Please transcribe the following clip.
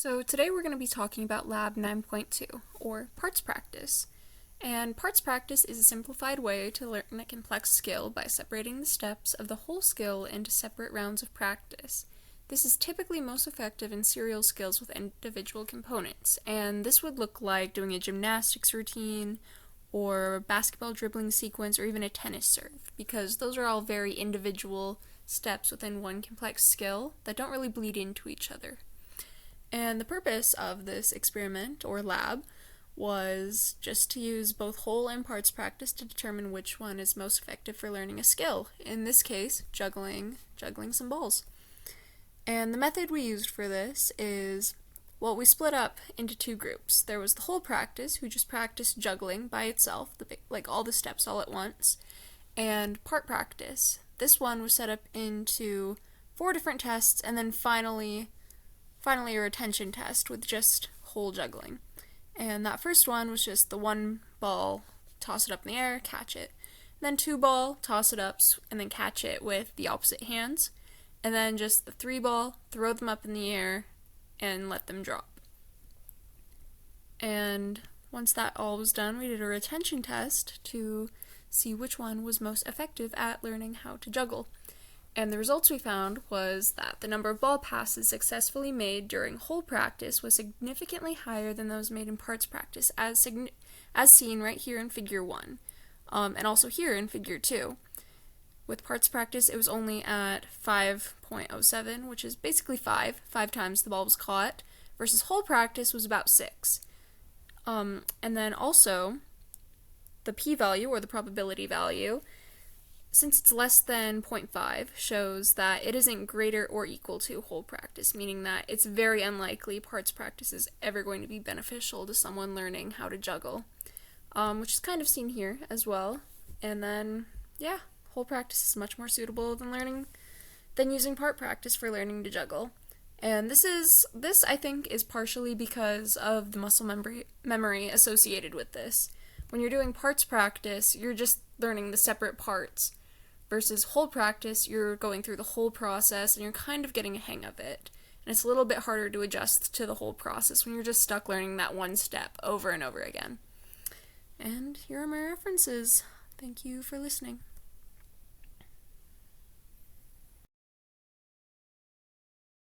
So today we're going to be talking about Lab 9.2, or parts practice. And parts practice is a simplified way to learn a complex skill by separating the steps of the whole skill into separate rounds of practice. This is typically most effective in serial skills with individual components, and this would look like doing a gymnastics routine, or a basketball dribbling sequence, or even a tennis serve, because those are all very individual steps within one complex skill that don't really bleed into each other. And the purpose of this experiment, or lab, was just to use both whole and parts practice to determine which one is most effective for learning a skill. In this case, juggling some balls. And the method we used for this is, well, we split up into two groups. There was the whole practice, who just practiced juggling by itself, like all the steps all at once, and part practice. This one was set up into 4 different tests, and then finally a retention test with just whole juggling. And that first one was just the 1 ball, toss it up in the air, catch it. Then 2 ball, toss it up, and then catch it with the opposite hands. And then just the 3 ball, throw them up in the air, and let them drop. And once that all was done, we did a retention test to see which one was most effective at learning how to juggle. And the results we found was that the number of ball passes successfully made during whole practice was significantly higher than those made in parts practice, as seen right here in Figure 1, and also here in Figure 2. With parts practice, it was only at 5.07, which is basically 5 times the ball was caught, versus whole practice was about 6. And then also, the p-value, or the probability value, since it's less than 0.5, shows that it isn't greater or equal to whole practice, meaning that it's very unlikely parts practice is ever going to be beneficial to someone learning how to juggle, which is kind of seen here as well. And then, yeah, whole practice is much more suitable than using part practice for learning to juggle. And this I think is partially because of the muscle memory associated with this. When you're doing parts practice, you're just learning the separate parts, versus whole practice, you're going through the whole process and you're kind of getting a hang of it. And it's a little bit harder to adjust to the whole process when you're just stuck learning that one step over and over again. And here are my references. Thank you for listening.